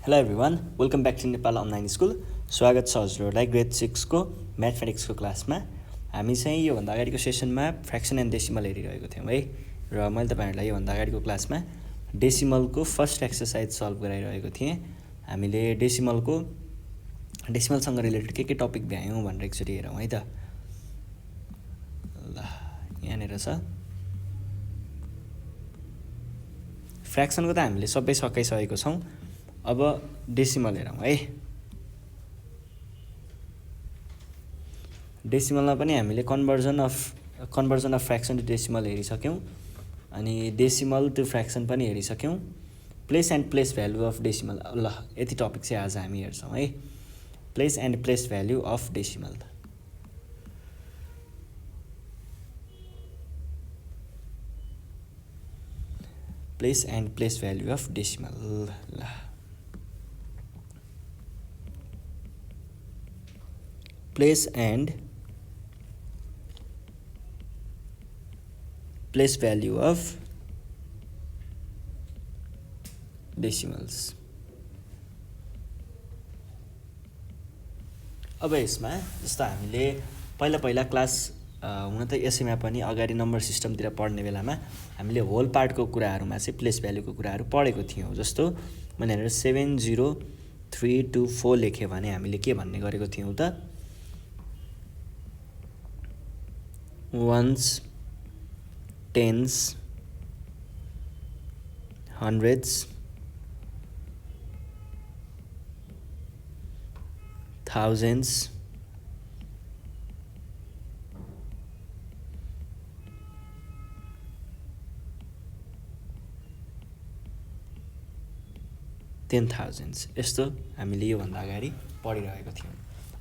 Hello everyone, welcome back to Nepal online school. स्वागत छ हजुरहरूलाई ग्रेड 6 को म्याथमेटिक्सको क्लासमा। हामी चाहिँ योभन्दा अगाडिको सेसनमा फ्र्याक्सन एन्ड डेसिमल हेरिरहेको थियौँ है। र मैले तपाईँहरूलाई योभन्दा अगाडिको क्लासमा डेसिमलको फर्स्ट एक्सर्साइज सल्भ गराइरहेको थिएँ। हामीले डेसिमलसँग रिलेटेड के टपिक भ्यायौँ भनेर एकचोटि हेरौँ है त। ल यहाँनिर छ फ्र्याक्सनको त हामीले सबै सकाइसकेको छौँ। अब डेसिमल हेरौँ है। डेसिमलमा पनि हामीले conversion of fraction to decimal हेरिसक्यौँ। अनि डेसिमल टु फ्र्याक्सन पनि हेरिसक्यौँ। Place and place value of decimal, ल यति टपिक चाहिँ आज हामी हेर्छौँ है। Place and place value of decimal. Place and place value of decimal. ल place and place value of decimals. अब यसमा जस्तो हामीले पहिला क्लास हुन त यसैमा पनि अगाडि नम्बर सिस्टमतिर पढ्ने बेलामा हामीले होल पार्टको कुराहरूमा चाहिँ प्लेस भ्यालुको कुराहरू पढेको थियौँ। जस्तो मैले यहाँनिर 70324 लेखेँ भने हामीले के भन्ने गरेको थियौँ त, वन्स, टेन्स, हन्ड्रेड्स, थाउजेन्ड्स, टेन थाउजेन्ड्स, यस्तो हामीले योभन्दा अगाडि पढिरहेको थियौँ।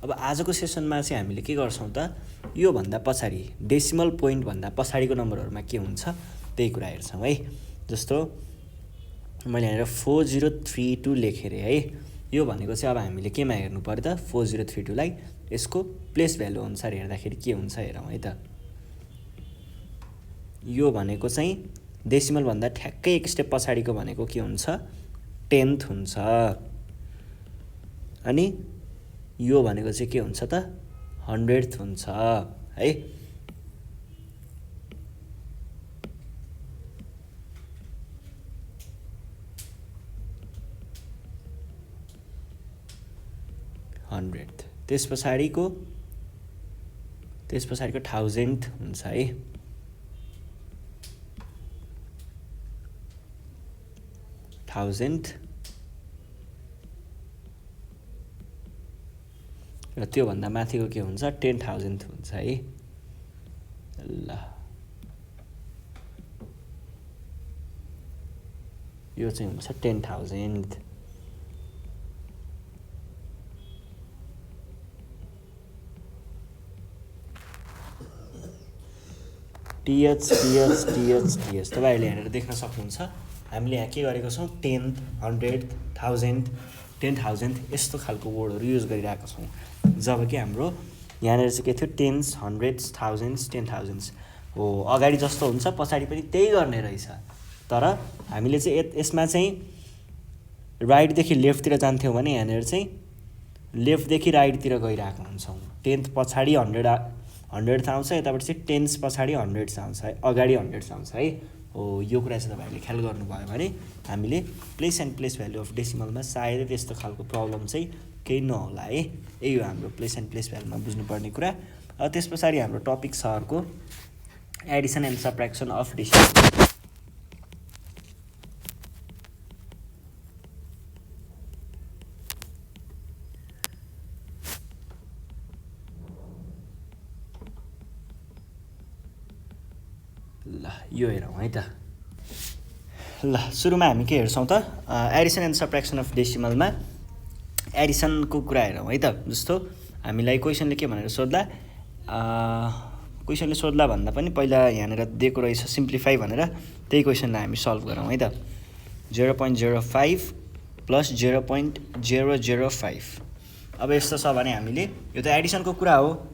अब आजको सेसनमा चाहिँ हामीले के गर्छौँ त, योभन्दा पछाडि डेसिमल पोइन्टभन्दा पछाडिको नम्बरहरूमा के हुन्छ त्यही कुरा हेर्छौँ है। जस्तो मैले यहाँनिर 4032 लेखेँ अरे है। यो भनेको चाहिँ अब हामीले केमा हेर्नु पर्यो त, 4032लाई यसको प्लेस भ्यालु अनुसार हेर्दाखेरि के हुन्छ हेरौँ है त। यो भनेको चाहिँ डेसिमलभन्दा ठ्याक्कै एक स्टेप पछाडिको भनेको के हुन्छ, 10th हुन्छ। अनि यो भनेको चाहिँ के हुन्छ त, 100th हुन्छ है। त्यस पछाडिको 1000th हुन्छ है। र त्योभन्दा माथिको के हुन्छ, 10,000th हुन्छ है। ल यो चाहिँ हुन्छ 10,000th। TH तपाईँहरूले हेरेर देख्न सक्नुहुन्छ। हामीले यहाँ के गरेको छौँ, 10th, 100th, 1000th, 10,000 यस्तो खालको वर्डहरू युज गरिरहेको छौँ। जब कि हाम्रो यहाँनिर चाहिँ के थियो, 10s, 100s, 1000s, 10,000s हो। अगाडि जस्तो हुन्छ पछाडि पनि त्यही गर्ने रहेछ। तर हामीले चाहिँ यसमा चाहिँ राइटदेखि लेफ्टतिर जान्थ्यौँ भने यहाँनिर चाहिँ लेफ्टदेखि राइटतिर गइरहेको हुन्छौँ। 10th पछाडि 100th आउँछ, यतापट्टि चाहिँ 10s पछाडि 100s आउँछ है, अगाडि 100s आउँछ है। हो यो कुरा चाहिँ तपाईँहरूले ख्याल गर्नुभयो भने हामीले place and place value of डेसिमलमा सायदै त्यस्तो खालको प्रब्लम चाहिँ केही नहोला है। यही हो हाम्रो प्लेस एन्ड प्लेस भ्यालुमा बुझ्नुपर्ने कुरा। त्यस पछाडि हाम्रो टपिक छ अर्को, Edison and subtraction of decimal. ल यो हेरौँ है त। ल सुरुमा हामी के हेर्छौँ त, एडिसन एन्ड सब्ट्र्याक्सन अफ डेसिमलमा एडिसनको कुरा हेरौँ है त। जस्तो हामीलाई क्वेसनले के भनेर सोध्ला, क्वेसनले सोध्ला भन्दा पनि पहिला यहाँनिर दिएको रहेछ सिम्प्लिफाई भनेर, त्यही क्वेसनलाई हामी सल्भ गरौँ है त। 0.05 प्लस 0.005। अब यस्तो छ भने हामीले यो त एडिसनको कुरा हो,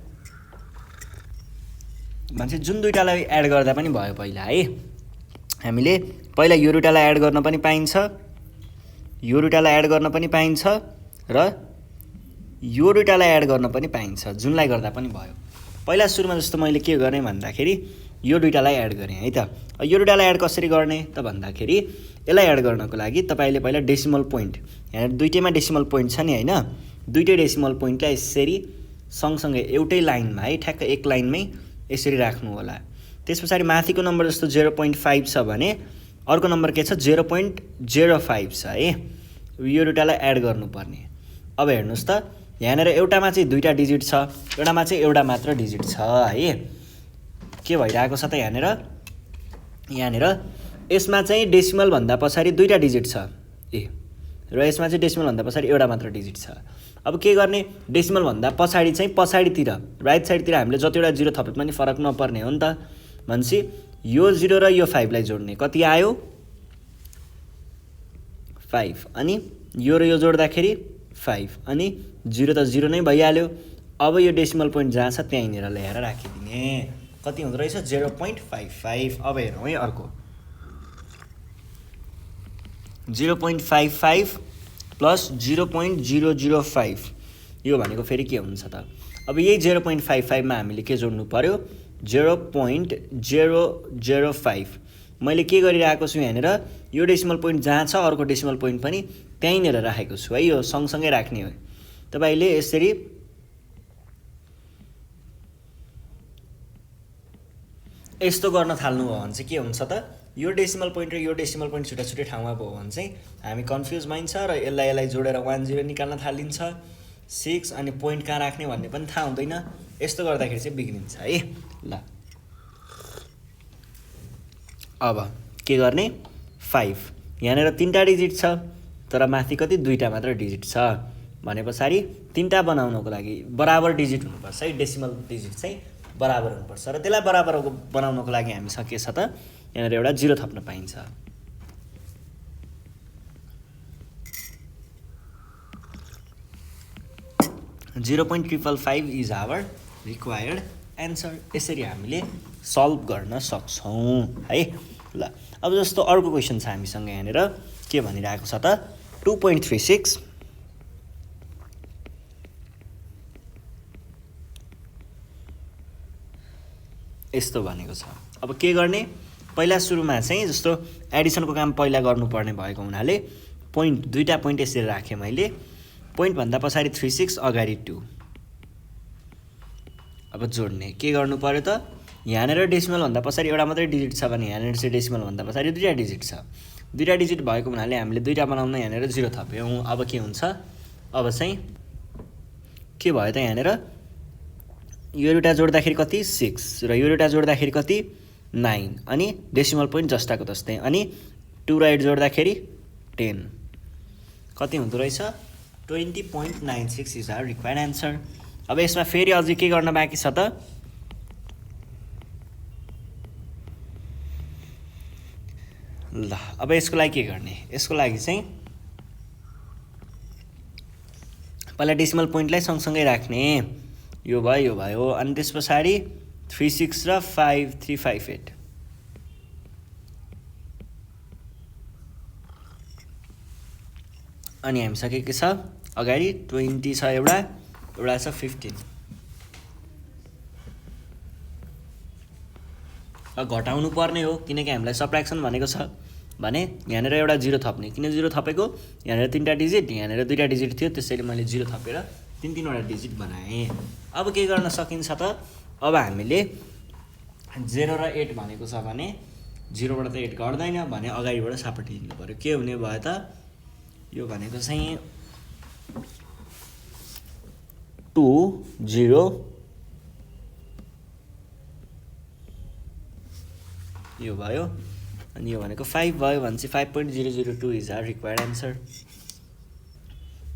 मान्छे जुन दुईटालाई एड गर्दा पनि भयो पहिला है। हामीले पहिला यो दुईटालाई एड गर्न पनि पाइन्छ यो दुइटालाई एड गर्न पनि पाइन्छ र यो दुइटालाई एड गर्न पनि पाइन्छ, जुनलाई गर्दा पनि भयो। पहिला सुरुमा जस्तो मैले के गरेँ भन्दाखेरि यो दुइटालाई एड गरेँ है त। यो दुइटालाई एड कसरी गर्ने त भन्दाखेरि यसलाई एड गर्नको लागि तपाईँले पहिला डेसिमल पोइन्ट, यहाँ दुइटैमा डेसिमल पोइन्ट छ नि होइन, दुइटै डेसिमल पोइन्टलाई यसरी सँगसँगै एउटै लाइनमा है, ठ्याक्क एक लाइनमै यसरी राख्नु होला। त्यस पछाडि माथिको नम्बर जस्तो 0.5 छ भने अर्को नम्बर के छ 0.05 छ है, यो दुइटालाई एड गर्नुपर्ने। अब हेर्नुहोस् त यहाँनिर एउटामा चाहिँ दुईवटा डिजिट छ, एउटामा चाहिँ एउटा मात्र डिजिट छ है। के भइरहेको छ त यहाँनिर यसमा चाहिँ डेसिमल भन्दा पछाडि दुईवटा डिजिट छ र यसमा चाहिँ डेसिमल भन्दा पछाडि एउटा मात्र डिजिट छ। अब के गर्ने, डेसिमल भन्दा पछाडि चाहिँ पछाडितिर राइट साइडतिर हामीले जतिवटा जिरो थपे पनि फरक नपर्ने हो नि त। भनेपछि यो 0 र यो 5 लाई जोड्ने कति आयो 5, अनि यो र यो जोड्दाखेरि 5, अनि 0 त 0 नै भइहाल्यो। अब यो डेसिमल पोइन्ट जहाँ छ त्यहीँनिर ल्याएर राखिदिने, कति हुँदो रहेछ 0.55। अब हेरौँ है अर्को 0.55 प्लस 0.005, यो भनेको फेरि के हुन्छ त। अब यही 0.55 मा हामीले के जोड्नु पर्यो 0.005। मैले के गरिरहेको छु यहाँनिर, यो डेसिमल पोइन्ट जहाँ छ अर्को डेसिमल पोइन्ट पनि त्यहीँनिर राखेको छु है, यो सँगसँगै राख्ने हो। तपाईँले यसरी यस्तो गर्न थाल्नुभयो भने चाहिँ के हुन्छ त, यो डेसिमल पोइन्ट र यो डेसिमल पोइन्ट छुट्टा छुट्टै ठाउँमा भयो भने चाहिँ हामी कन्फ्युज भइन्छ र यसलाई जोडेर 10 निकाल्न थालिन्छ, 6 अनि पोइन्ट कहाँ राख्ने भन्ने पनि थाहा हुँदैन। यस्तो गर्दाखेरि चाहिँ बिग्रिन्छ है। ल अब के गर्ने 5, यहाँनिर 3टा डिजिट छ तर माथि कति 2टा मात्र डिजिट छ भने पछाडि 3टा बनाउनको लागि बराबर डिजिट हुनुपर्छ है, डेसिमल डिजिट चाहिँ बराबर हुनुपर्छ र त्यसलाई बराबर बनाउनको लागि हामीसँग के छ त यहाँनिर एउटा 0 थप्न पाइन्छ। .555 इज आवर रिक्वायर्ड एन्सर। यसरी हामीले सल्भ गर्न सक्छौँ है। ल अब जस्तो अर्को क्वेसन छ हामीसँग यहाँनिर के भनिरहेको छ त 2.36 यस्तो भनेको छ। अब के गर्ने, पहिला सुरुमा चाहिँ जस्तो एडिसनको काम पहिला गर्नुपर्ने भएको हुनाले पोइन्ट दुईटा पोइन्ट यसरी राखेँ मैले, पोइन्ट भन्दा पछाडि 36 अगाडि 2। अब जोड्ने के गर्नु पर्यो त, यहाँनिर डेसिमल भन्दा पछाडि एउटा मात्रै डिजिट छ भने यहाँनिर चाहिँ डेसिमल भन्दा पछाडि 2टा डिजिट छ, 2टा डिजिट भएको हुनाले हामीले 2टा बनाउन यहाँनिर 0 थप्यौँ। अब के हुन्छ, अब चाहिँ के भयो त यहाँनिर यो दुइटा जोड्दाखेरि कति 6 र यो दुइटा जोड्दाखेरि कति 9, अनि डेसिमल पोइन्ट जस्ताको तस्तै, अनि 2 र 8 जोड्दाखेरि 10, कति हुँदो रहेछ 20.96 इज आवर रिक्वायर्ड एन्सर। अब यसमा फेरि अझै के गर्न बाँकी छ त, ल अब यसको लागि के गर्ने, यसको लागि चाहिँ पहिला डेसिमल पोइन्टलाई सँगसँगै राख्ने, यो भयो अनि त्यस पछाडि 36 र 5358, अनि हामीसँग के छ अगाडि 20 छ, एउटा छ 15। घटाउनु पर्ने हो किनकि हामीलाई सबट्र्याक्सन भनेको छ भने यहाँनिर एउटा 0 थप्ने, किन 0 थपेको यहाँनिर 3टा डिजिट यहाँनिर 2टा डिजिट थियो, त्यसैले मैले 0 थपेर 3-3वटा डिजिट बनाएँ। अब के गर्न सकिन्छ त, अब हामीले 0 र 8 भनेको छ भने 0 बाट त 8 घट्दैन भने अगाडिबाट सापटिदिनु पर्यो। के हुने भयो त, यो भनेको चाहिँ 2 0 यो भयो, अनि यो भनेको 5 भयो भने चाहिँ 5.002 इज आवर रिक्वायर्ड एन्सर।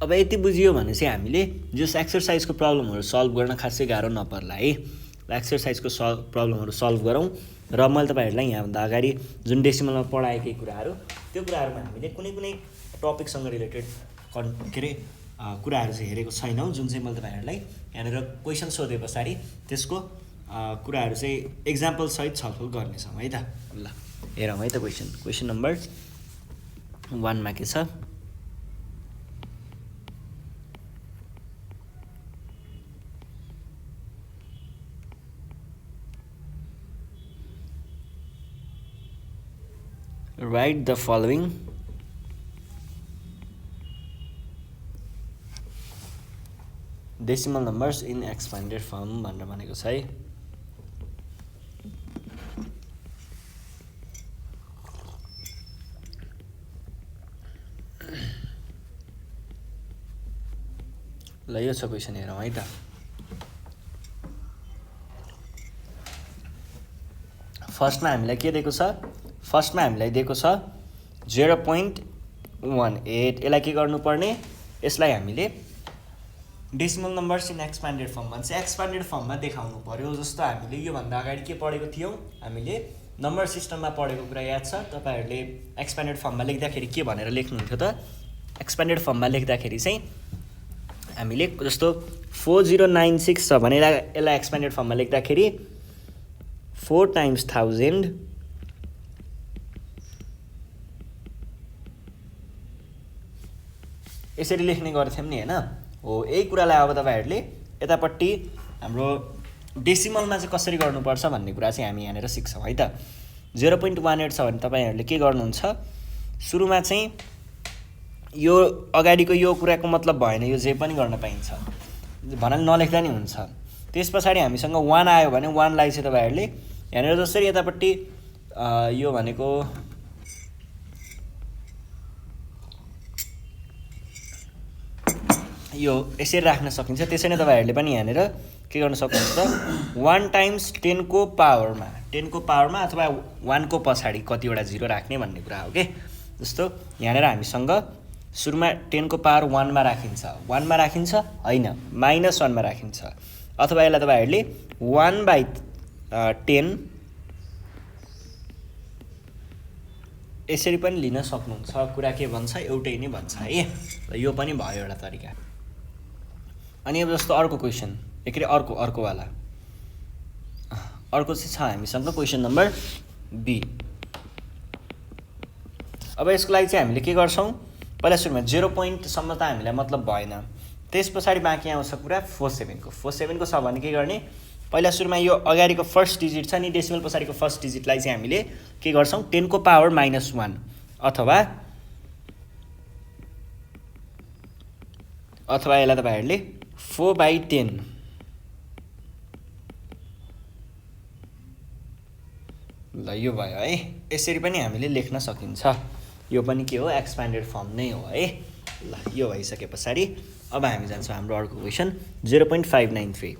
अब यति बुझियो भने चाहिँ हामीले जस एक्सर्साइजको प्रब्लमहरू सल्भ गर्न खासै गाह्रो नपर्ला है। एक्सर्साइजको प्रब्लमहरू सल्भ गरौँ र मैले तपाईँहरूलाई यहाँभन्दा अगाडि जुन डेसिमलमा पढाएकै कुराहरू त्यो कुराहरूमा हामीले कुनै टपिकसँग रिलेटेड कुराहरू चाहिँ हेरेको छैनौँ, जुन चाहिँ मैले तपाईँहरूलाई यहाँनिर क्वेसन सोधे पछाडि त्यसको कुराहरू चाहिँ एक्जाम्पल सहित छलफल गर्नेछौँ है त। ल हेरौँ है त क्वेसन नम्बर 1 मा के छ, right the following decimal numbers in expanded form भनेर भनेको छ है। ल यो छ क्वेसन हेरौँ है त। फर्स्टमा हामीलाई के दिएको छ? फर्स्टमा हामीलाई दिएको छ 0.18। यसलाई के गर्नुपर्ने? यसलाई हामीले decimal numbers in expanded form भन्छ। एक्सपान्डेड फर्ममा देखाउनु पर्यो। जस्तो हामीले योभन्दा अगाडि के पढेको थियौँ? हामीले नम्बर सिस्टममा पढेको कुरा याद छ? तपाईँहरूले एक्सपान्डेड फर्ममा लेख्दाखेरि के भनेर लेख्नुहुन्थ्यो त? एक्सपान्डेड फर्ममा लेख्दाखेरि चाहिँ हामीले जस्तो 4096 छ भने यसलाई एक्सपान्डेड फर्ममा लेख्दाखेरि 4 × 1000 यसरी लेख्ने गर्थ्यौँ नि, होइन? हो, यही कुरालाई अब तपाईँहरूले यतापट्टि हाम्रो डेसिमलमा चाहिँ कसरी गर्नुपर्छ भन्ने कुरा चाहिँ हामी यहाँनिर सिक्छौँ है त। 0.18 छ भने तपाईँहरूले के गर्नुहुन्छ? सुरुमा चाहिँ यो अगाडिको यो कुराको मतलब भएन, यो जे पनि गर्न पाइन्छ भन्नाले नलेख्दा नि हुन्छ। त्यस पछाडि हामीसँग 1 आयो भने 1 लाई चाहिँ तपाईँहरूले यहाँनिर जसरी यतापट्टि यो भनेको यो यसरी राख्न सकिन्छ। त्यसै नै तपाईँहरूले पनि यहाँनिर के गर्न सक्नुहुन्छ त? 1 × 10 को पावरमा 10 को पावरमा अथवा 1 को पछाडि कतिवटा 0 राख्ने भन्ने कुरा हो के। जस्तो यहाँनिर हामीसँग सुरुमा 10 को पावर 1 मा राखिन्छ। 1 मा राखिन्छ होइन, -1 मा राखिन्छ। अथवा यसलाई तपाईँहरूले 1/10 यसरी पनि लिन सक्नुहुन्छ। कुरा के भन्छ? एउटै नै भन्छ है। र यो पनि भयो एउटा तरिका। अनि अब जस्तो अर्को क्वेसन, अर्कोवाला अर्को चाहिँ छ हामीसँग क्वेसन नम्बर बी। अब यसको लागि चाहिँ हामीले के गर्छौँ? पहिला सुरुमा 0 पोइन्टसम्म त हामीलाई मतलब भएन। त्यस पछाडि बाँकी आउँछ कुरा 47 को। 47 को छ भने के गर्ने? पहिला सुरुमा यो अगाडिको फर्स्ट डिजिट छ नि, डेसिमल पछाडिको फर्स्ट डिजिटलाई चाहिँ हामीले के गर्छौँ? 10 को पावर -1 अथवा यसलाई तपाईँहरूले 4/10 ल यो भयो है। यसरी पनि हामीले लेख्न सकिन्छ। यो पनि के हो? एक्सपान्डेड फर्म नै हो है। ल यो भइसके पछाडि अब हामी जान्छौँ हाम्रो अर्को क्वेसन 0.593।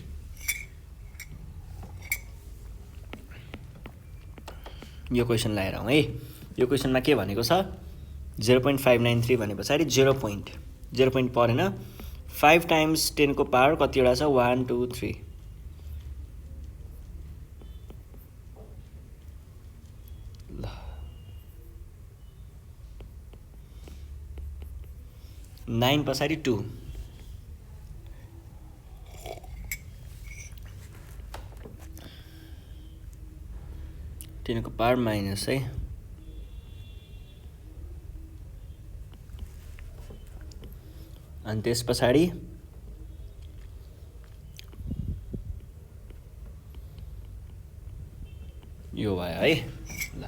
यो क्वेसन लाएर है। यो क्वेसनमा के भनेको छ? 0.593 भने पछाडि 0 पोइन्ट परेन। 5 × 10 को पावर कतिवटा छ? 1 2 3। ल 9 पछाडि 2। को पावर माइनस है। अनि त्यस पछाडि यो भयो है। ल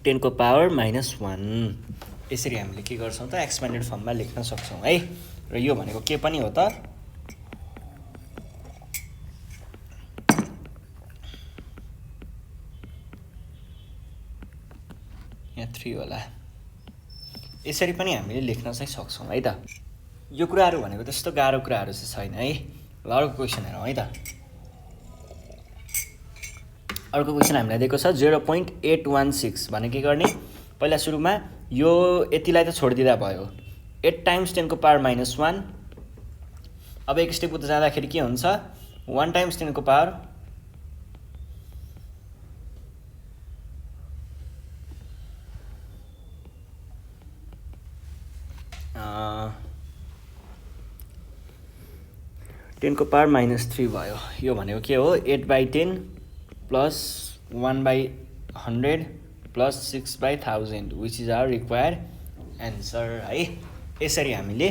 10 को पावर -1 यसरी हामीले के गर्छौँ त? एक्सपान्डेड फर्ममा लेख्न सक्छौँ है। र यो भनेको के पनि हो त? यहाँ 3 होला। यसरी पनि हामीले लेख्न चाहिँ सक्छौँ है त। यो कुराहरू भनेको त्यस्तो गाह्रो कुराहरू चाहिँ छैन है। ल अर्को क्वेसन हेरौँ है त। अर्को क्वेसन हामीलाई दिएको छ 0.816 भने के गर्ने? पहिला सुरुमा यो यतिलाई त छोडिदिँदा भयो। 8 × 10 को पावर -1। अब एक स्टेप उता जाँदाखेरि के हुन्छ? 1 × 10 को पावर 10 को पावर -3 भयो। यो भनेको के हो? 8/10 + 1/100 + 6/1000 which is our required answer है। यसरी हामीले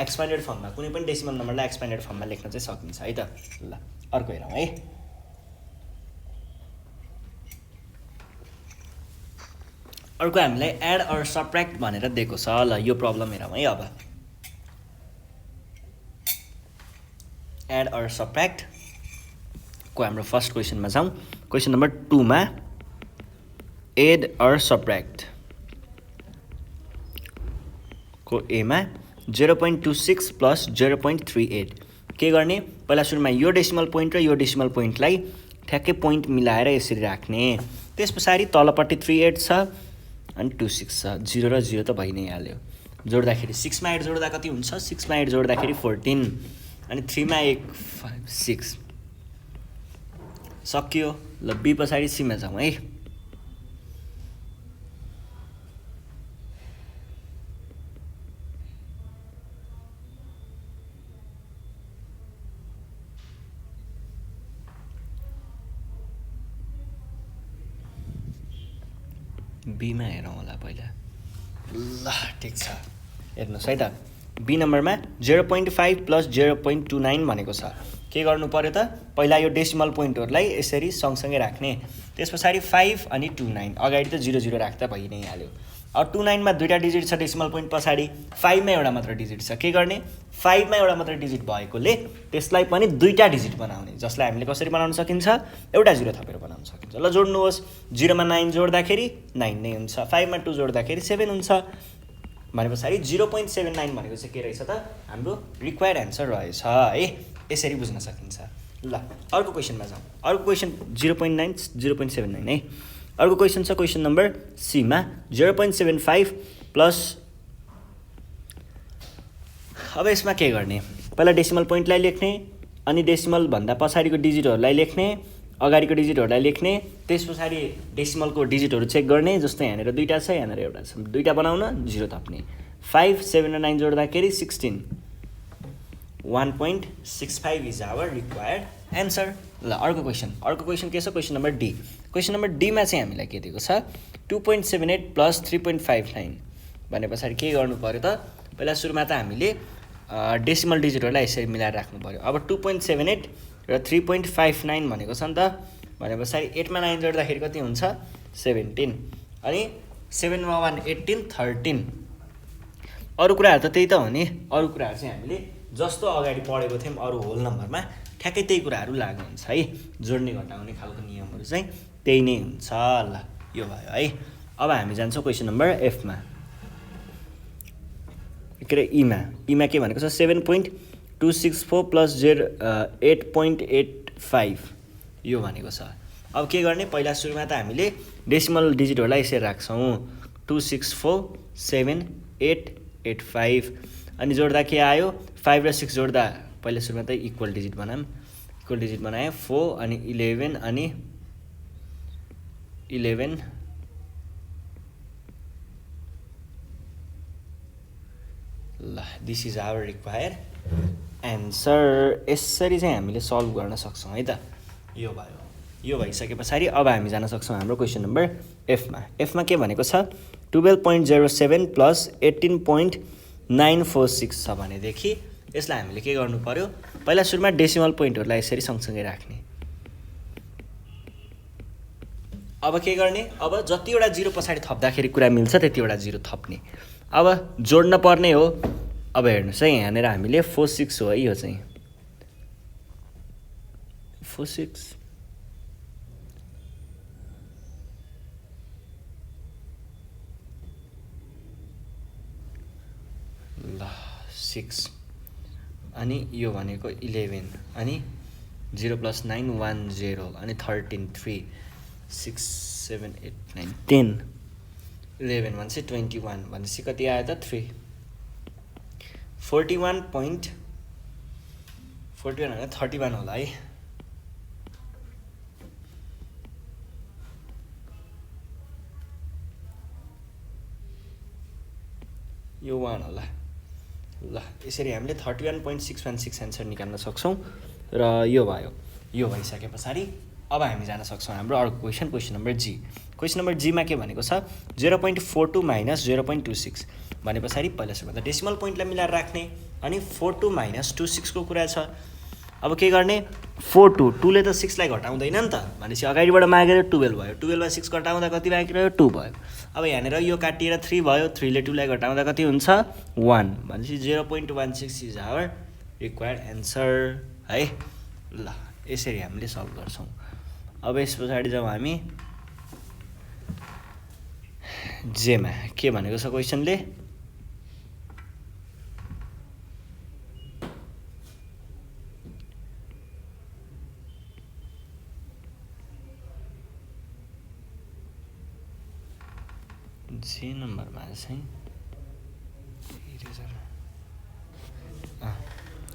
एक्सपान्डेड फर्ममा कुनै पनि डेसिमल नम्बरलाई एक्सपान्डेड फर्ममा लेख्न चाहिँ सकिन्छ है त। ल अर्को हेरौँ है। अर्को हामीलाई एड अर सब्ट्र्याक्ट भनेर दिएको छ। ल यो प्रब्लम हेरौँ है। अब एड अर सब्ट्र्याक्ट को हाम्रो फर्स्ट क्वेसनमा जाउँ। क्वेसन नम्बर 2 मा एड अर सब्ट्र्याक्ट को एमा 0.26 प्लस 0.38 के गर्ने? पहिला सुरुमा यो डेसिमल पोइन्ट र यो डेसिमल पोइन्टलाई ठ्याक्कै पोइन्ट मिलाएर यसरी राख्ने। त्यस पछाडि तलपट्टि 38 छ अनि 26 छ। 0 र 0 त भइ नै हाल्यो। जोड्दाखेरि 6 मा 8 जोड्दा कति हुन्छ? 6 मा 8 जोड्दाखेरि 14 अनि 3 मा 1 5 6 सकियो। ल बी पछाडि सी मा जाउँ है। बीमा हेरौँ होला पहिला। ल ठिक छ, हेर्नुहोस् है त। बी नम्बरमा 0.5 प्लस 0.29 भनेको छ। के गर्नु पर्यो त? पहिला यो डेसिमल पोइन्टहरूलाई यसरी सँगसँगै राख्ने। त्यस पछाडि 5 अनि 29 अगाडि त 0 0 राख्दा भइ नै हाल्यो। अब 29 मा दुईवटा डिजिट छ डेसिमल पोइन्ट पछाडि, 5 मा एउटा मात्र डिजिट छ। के गर्ने? 5 मा एउटा मात्र डिजिट भएकोले त्यसलाई पनि दुईवटा डिजिट बनाउने। जसलाई हामीले कसरी बनाउन सकिन्छ? एउटा 0 थपेर बनाउन सकिन्छ। ल जोड्नुहोस्। 0 मा 9 जोड्दाखेरि 9 नै हुन्छ। 5 मा 2 जोड्दाखेरि 7 हुन्छ। भने पछाडि 0.79 भनेको चाहिँ के रहेछ त? हाम्रो रिक्वायर्ड एन्सर रहेछ है। यसरी बुझ्न सकिन्छ। ल अर्को क्वेसनमा जाउँ। अर्को क्वेसन 0.9 0.79 है। अर्को क्वेसन छ क्वेसन नम्बर सी मा 0.75 प्लस। अब यसमा के गर्ने? पहिला डेसिमल पोइन्टलाई लेख्ने अनि डेसिमल भन्दा पछाडिको डिजिटहरूलाई लेख्ने, अगाडिको डिजिटहरूलाई लेख्ने। त्यस पछाडि डेसिमलको डिजिटहरू चेक गर्ने। जस्तै यहाँनिर दुईवटा छ, यहाँनिर एउटा छ। दुईवटा बनाउन 0 थप्ने। 5 7 र 9 जोड्दाखेरि 16। 1.65 इज आवर रिक्वायर्ड एन्सर। ल अर्को क्वेसन के छ? Question number D. Question number डीमा चाहिँ हामीलाई के दिएको छ? 2.78 प्लस 3.59 भने पछाडि के गर्नु पर्यो त? पहिला सुरुमा त हामीले डेसिमल डिजिटहरूलाई यसरी मिलाएर राख्नु पर्यो। अब 2.78 र 3.59 भनेको छ नि त। भने पछाडि 8 मा 9 जोड्दाखेरि कति हुन्छ? 17 अनि 7 मा 1 18 13। अरू कुराहरू त त्यही त हो नि। अरू कुराहरू चाहिँ हामीले जस्तो अगाडि पढेको थियौँ अरू होल नम्बरमा ठ्याक्कै त्यही कुराहरू लाग्नु हुन्छ है। जोड्ने घटाउने खालको नियमहरू चाहिँ त्यही नै हुन्छ। ल यो भयो है। अब हामी जान्छौँ क्वेसन नम्बर एफमा, के अरे ईमा के भनेको छ? 7.264 प्लस 8.85 यो भनेको छ। अब के गर्ने? पहिला सुरुमा त हामीले डेसिमल डिजिटहरूलाई यसरी राख्छौँ। 264 7 8 85 अनि जोड्दा के आयो? 5 र 6 जोड्दा पहिला सुरुमा त इक्वल डिजिट बनाएँ 4 अनि 11 अनि 11 ल this is our required answer. यसरी चाहिँ हामीले सल्भ गर्न सक्छौँ है त। यो भयो। यो भइसके पछाडि अब हामी जान सक्छौँ हाम्रो क्वेसन नम्बर एफमा के भनेको छ? 12.07 प्लस 18.946 छ भनेदेखि यसलाई हामीले के गर्नु पर्यो? पहिला सुरुमा डेसिमल पोइन्टहरूलाई यसरी सँगसँगै राख्ने। अब के गर्ने? अब जतिवटा 0 पछाडि थप्दाखेरि कुरा मिल्छ त्यतिवटा 0 थप्ने। अब जोड्न पर्ने हो। अब हेर्नुहोस् है, यहाँनिर हामीले 46 हो है। यो चाहिँ 46 ल 6 अनि यो भनेको 11 अनि 0 + 9 1 0 अनि 13 3 6 7 8 9 10 11 भनेपछि 21 भनेपछि कति आयो त? 3 41.41 होइन 31 होला है। यो 1 होला। ल यसरी हामीले 31.616 एन्सर निकाल्न सक्छौँ र यो भयो। यो भइसके पछाडि अब हामी जान सक्छौँ हाम्रो अर्को क्वेसन नम्बर जी। क्वेसन नम्बर जीमा के भनेको छ? 0.42 माइनस 0.26 भने पछाडि पहिला सुरुमा त डेसिमल पोइन्टलाई मिलाएर राख्ने अनि 42 माइनस 26 को कुरा छ। अब के गर्ने? 42 2ले त 6 लाई घटाउँदैन नि त। भनेपछि अगाडिबाट मागेर 12 भयो। 12 मा 6 घटाउँदा कति बाँकी रह्यो? 2 भयो। अब यहाँनिर यो काटिएर 3 भयो, 3 ले 2 लाई घटाउँदा कति हुन्छ 1 भनेपछि 0.16 इज आवर रिक्वायर्ड एन्सर है। ल यसरी हामीले सल्भ गर्छौँ। अब यस पछाडि जाउँ हामी जेमा। के भनेको छ क्वेसनले, जे नम्बरमा चाहिँ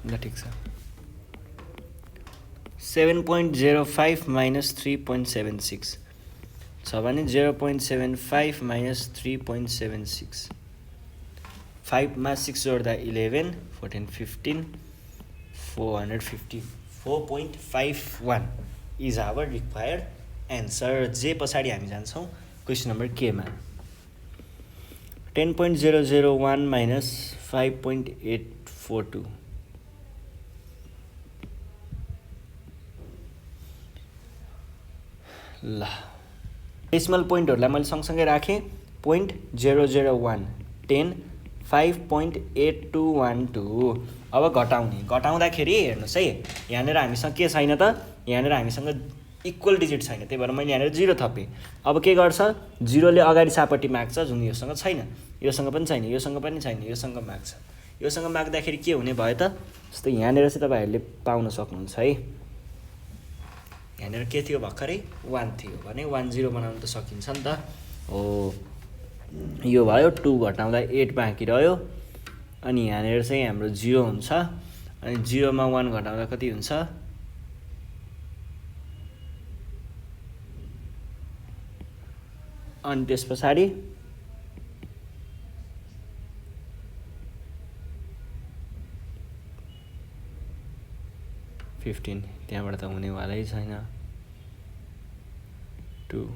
ल ठिक छ 7.05 माइनस 3.76 छ भने 0.75 माइनस 3.76 5 मा 6 जोड्दा 11 14 15 454.51 इज आवर रिक्वायर्ड एन्सर। जे पछाडि हामी जान्छौँ क्वेसन नम्बर केमा। 10.001 माइनस 5.842 ल डेसिमल पोइन्टहरूलाई मैले सँगसँगै राखेँ। 0.001 10 5.8212। अब घटाउँदाखेरि हेर्नुहोस् है, यहाँनिर हामीसँग के छैन त, यहाँनिर हामीसँग इक्वल डिजिट छैन, त्यही भएर मैले यहाँनिर 0 थपेँ। अब के गर्छ, 0ले अगाडि सापट्टि माग्छ, जुन योसँग छैन, योसँग पनि छैन, योसँग पनि छैन, योसँग माग्छ। योसँग माग्दाखेरि के हुने भयो त, जस्तै यहाँनिर चाहिँ तपाईँहरूले पाउन सक्नुहुन्छ है। यहाँनिर के थियो भर्खरै 1 थियो भने 1 0 बनाउनु त सकिन्छ नि त हो। यो भयो 2 घटाउँदा 8 बाँकी रह्यो। अनि यहाँनिर चाहिँ हाम्रो 0 हुन्छ, अनि 0 मा 1 घटाउँदा कति हुन्छ, अनि त्यस पछाडि 15 त्यहाँबाट त हुनेवालै छैन। 2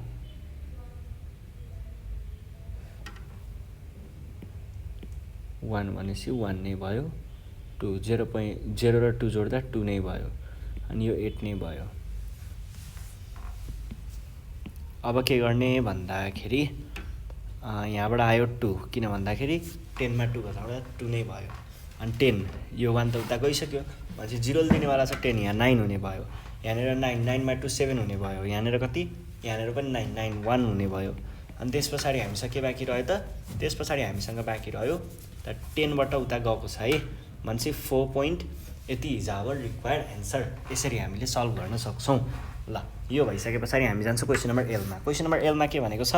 1 भनेपछि 1 नै भयो। 2 0.0 र 2 जोड्दा 2 नै भयो, अनि यो 8 नै भयो। अब के गर्ने भन्दाखेरि यहाँबाट आयो 2, किन भन्दाखेरि 10 मा 2 घटाउँदा 2 नै भयो। अनि 10 यो 1 त उता गइसक्यो भनेपछि 0 ले दिनेवाला छ 10, यहाँ 9 हुने भयो। यहाँनिर 9 9 मा 2 7 हुने भयो। यहाँनिर कति, यहाँनिर पनि 9 9 1 हुने भयो। अनि त्यस पछाडि हामीसँग के बाँकी रह्यो त, त्यस पछाडि हामीसँग बाँकी रह्यो त 10 बाट उता गएको छ है, भनेपछि 4 पोइन्ट यति इज आवर रिक्वायर्ड एन्सर। यसरी हामीले सल्भ गर्न सक्छौँ। ल यो भइसके पछाडि हामी जान्छौँ question number alma. Question number alma के भनेको छ,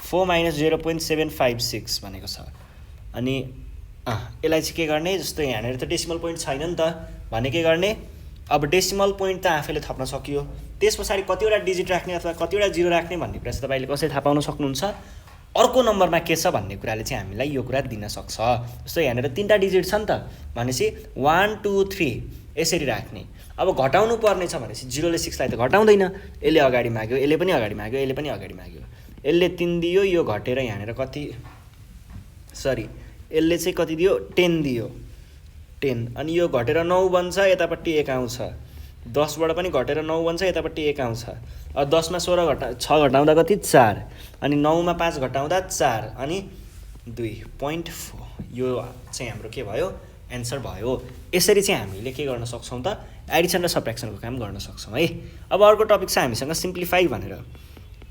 4 माइनस 0.756 भनेको छ। अनि यसलाई चाहिँ के गर्ने, जस्तो यहाँनिर त डेसिमल पोइन्ट छैन नि त, भने के गर्ने, अब डेसिमल पोइन्ट त आफैले थप्न सकियो, त्यस पछाडि कतिवटा डिजिट राख्ने अथवा कतिवटा 0 राख्ने भन्ने कुरा चाहिँ तपाईँले कसरी थाहा पाउन सक्नुहुन्छ, अर्को नम्बरमा के छ भन्ने कुराले चाहिँ हामीलाई यो कुरा दिन सक्छ। जस्तो यहाँनिर 3टा डिजिट छ नि त, भनेपछि 1 2 3 यसरी राख्ने। अब घटाउनु पर्ने छ भनेपछि 0 ले 6 लाई त घटाउँदैन, यसले अगाडि माग्यो, यसले पनि अगाडि माग्यो, यसले पनि अगाडि माग्यो, यसले 3 दियो, यो घटेर यहाँनिर कति, सरी यसले चाहिँ कति दियो 10 दियो 10, अनि यो घटेर 9 बन्छ, यतापट्टि 1 आउँछ। 10 बाट पनि घटेर 9 बन्छ, यतापट्टि 1 आउँछ। अब 10 मा 6 घटाउँदा कति 4, अनि 9 मा 5 घटाउँदा 4, अनि 2.4। यो चाहिँ हाम्रो के भयो, एन्सर भयो। यसरी चाहिँ हामीले के गर्न सक्छौँ त, एडिसन र सब्ट्र्याक्सनको काम गर्न सक्छौँ है। अब अर्को टपिक छ हामीसँग सिम्प्लिफाई भनेर।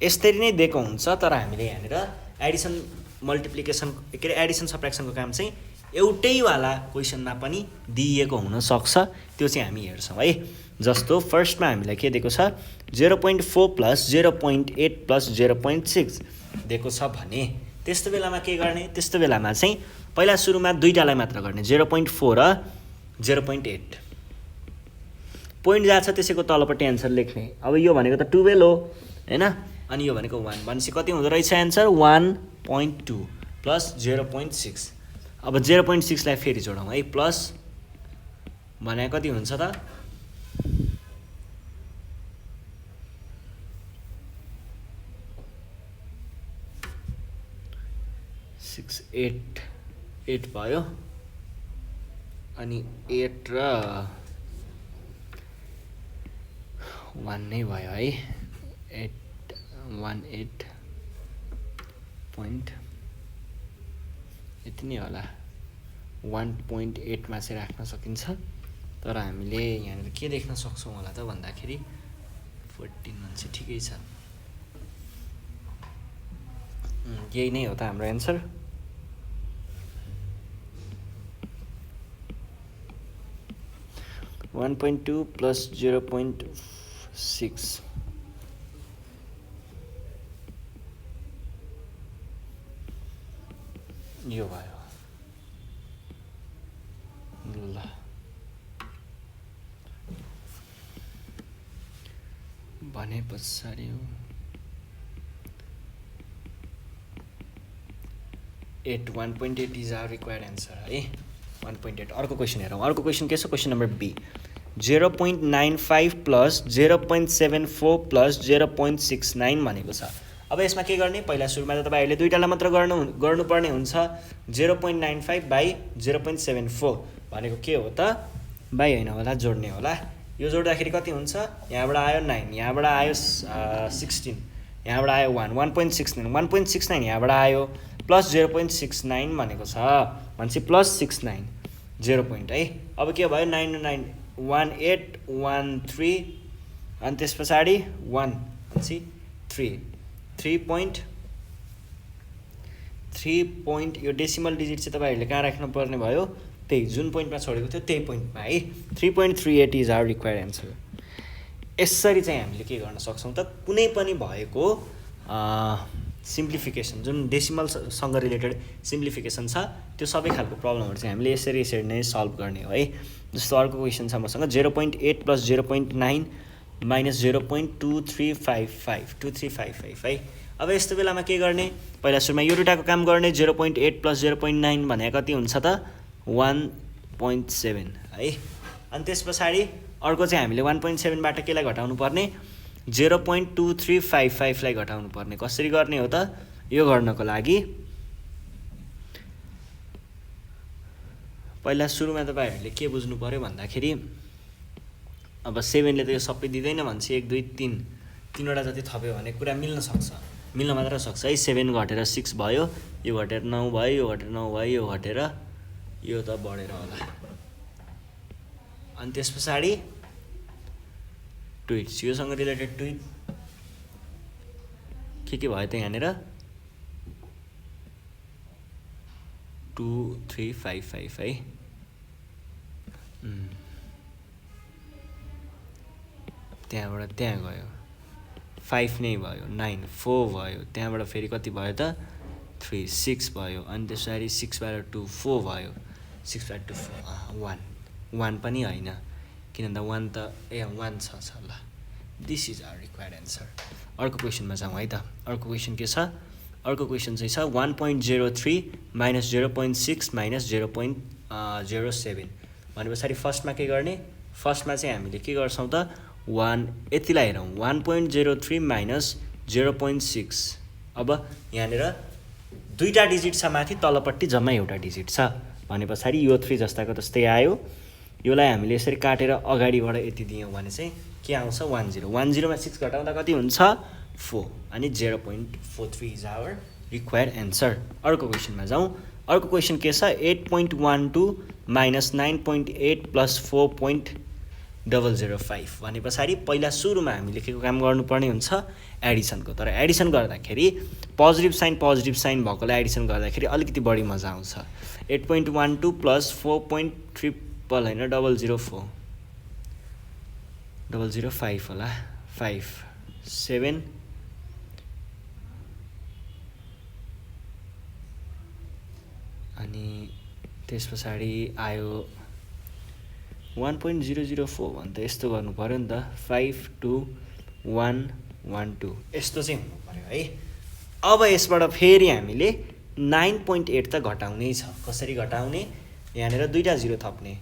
यसरी नै दिएको हुन्छ, तर हामीले यहाँनिर एडिसन मल्टिप्लिकेसन के अरे एडिसन सब्ट्र्याक्सनको काम चाहिँ एउटैवाला क्वेसनमा पनि दिइएको हुनसक्छ, त्यो चाहिँ हामी हेर्छौँ है। जस्तो फर्स्टमा हामीलाई के दिएको छ, 0.4 प्लस 0.8 प्लस 0.6 दिएको छ भने त्यस्तो बेलामा के गर्ने, त्यस्तो बेलामा चाहिँ पहिला सुरुमा दुईटालाई मात्र गर्ने, 0.4 र 0.8। पोइन्ट जहाँ छ त्यसैको तलपट्टि एन्सर लेख्ने। अब यो भनेको त 12 हो हैन, अनि यो भनेको 1, भनेपछि कति हुँदो रहेछ एन्सर 1.2 प्लस 0.6। अब 0.6 लाई फेरि जोडौँ है, प्लस भने कति हुन्छ त 6 8 भयो, अनि 8 र 1 नै भयो है, 8 1 8 पोइन्ट यति नै होला 1.8 मा चाहिँ राख्न सकिन्छ तर हामीले यहाँनिर के देख्न सक्छौँ होला त भन्दाखेरि 14 मान्छे ठिकै छ यही नै हो त हाम्रो एन्सर .2 प्लस 0.6 यो भयो ल भने पछाडि 1.8 इज आवर रिक्वायर्ड एन्सर है 1.8 अर्को क्वेसन हेरौँ अर्को क्वेसन के छ question number B 0.95 plus 0.74 plus 0.69 भनेको छ अब यसमा के गर्ने पहिला सुरुमा त तपाईहरुले दुईटालाई मात्र गर्नुपर्ने हुन्छ 0.95 बाइ 0.74 भनेको के हो त बाइ हैन होला जोड्ने होला यो जोड्दाखेरि कति हुन्छ यहाँबाट आयो 9 यहाँबाट आयो 16 यहाँबाट आयो 1.69 1.69 यहाँबाट आयो प्लस 0.69 भनेको छ भनेपछि प्लस 69 0 पोइन्ट है अब के भयो 9 1813 अनि त्यस पछाडि 1 भनेपछि 3 पोइन्ट यो डेसिमल डिजिट चाहिँ तपाईहरुले कहाँ राख्नु पर्ने भयो त्यही जुन पोइन्टमा छोडेको थियो त्यही पोइन्टमा है 3.38 इज आवर रिक्वायर्ड एन्सर यसरी चाहिँ हामीले के गर्न सक्छौं त कुनै पनि भएको सिम्प्लिफिकेसन जुन डेसिमल सँग रिलेटेड सिम्प्लिफिकेसन छ त्यो सबै खालको प्रब्लमहरु चाहिँ हामीले यसरी नै सल्भ गर्ने हो है जस्तो अर्को क्वेशन छ मसँग 0.8 प्लस 0.9 माइनस 0.2355 है अब यस्तो बेलामा के गर्ने पहिला सुरुमा यो दुटाको काम गर्ने 0.8 प्लस 0.9 भने कति हुन्छ त 1.7 है अनि त्यस पछाडि अर्को चाहिँ हामीले 1.7 बाट केलाई घटाउनु पर्ने 0.2355 लाई घटाउनु पर्ने कसरी गर्ने हो त यो गर्नको लागि पहिला सुरुमा तपाईहरुले के बुझ्नु पर्यो भन्दाखेरि अब 7 ले त यो सबै दिदैन भन्छ 1 2 3 तीनवटा जति थप्यो भने कुरा मिल्न मात्र सक्छ है 7 घटेर 6 भयो यो घटेर 9 भयो यो घटेर 9 भयो यो घटेर यो त बढेर होला अनि त्यसपछि ट्विट्स यो सँग रिलेटेड ट्विट के भयो त यहाँनेर 2355 है त्यहाँबाट त्यहाँ गयो 5 नै भयो 9 4 भयो त्यहाँबाट फेरि कति भयो त 3 6 भयो अनि त्यसरी 6 बाट 2 4 भयो 6 बाट 2 4 1 पनि हैन किनभने 1 त 1 छ ल this is our required answer अर्को क्वेशनमा जाउँ है त अर्को क्वेशन के छ अर्को क्वेशन चाहिँ छ 1.03 माइनस 0.6 माइनस 0.07 भनेपछि फर्स्टमा के गर्ने फर्स्टमा चाहिँ हामीले के गर्छौं त 1 यतिलाई हेरौं 1.03 माइनस 0.6 अब यहाँनेर दुईटा डिजिट छ माथि तलपट्टि जम्मै एउटा डिजिट छ भनेपछि यो 3 जस्ताको तस्तै आयो योलाई हामीले यसरी काटेर अगाडिबाट यति दियौं भने चाहिँ के आउँछ 10 मा 6 घटाउँदा कति हुन्छ 4 अनि 0.43 इज आवर रिक्वायर्ड एन्सर अर्को क्वेशनमा जाउँ अर्को क्वेशन के छ 8.12 माइनस 9.8 प्लस 4.005 भनेपछि पहिला सुरुमा हामीले के काम गर्नुपर्ने हुन्छ एडिसनको तर एडिसन गर्दाखेरि पोजिटिभ साइन भएकोलाई एडिसन गर्दाखेरि अलिकति बढी मजा आउँछ 8.12 प्लस 4.3 हैन 005 होला 5 7 अनि त्यसपछि आयो 1.004 भन्दा यस्तो गर्नु पर्यो नि त 52112 यस्तो चाहिँ हुनु पर्यो है अब यसबाट फेरि हामीले 9.8 त घटाउनै छ कसरी घटाउने यहाँनेर दुईटा 0 थप्ने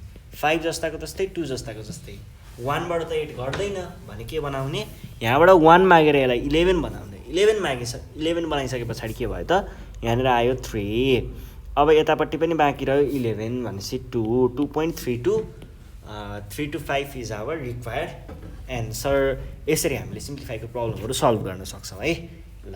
5 जस्ताको जस्तै 2 जस्ताको जस्तै 1 बाट त 8 घट्दैन भने के बनाउने यहाँबाट 1 मागेर यसलाई 11 बनाउने 11 बनाइसकेपछि के भयो त यहाँनेर आयो 3 अब यतापट्टि पनि बाँकी रह्यो 11 भनेपछि 2.32 3 to 5 is our required answer यसरी हामीले सिम्प्लिफाईको प्रब्लमहरु सल्भ गर्न सक्छौं है ल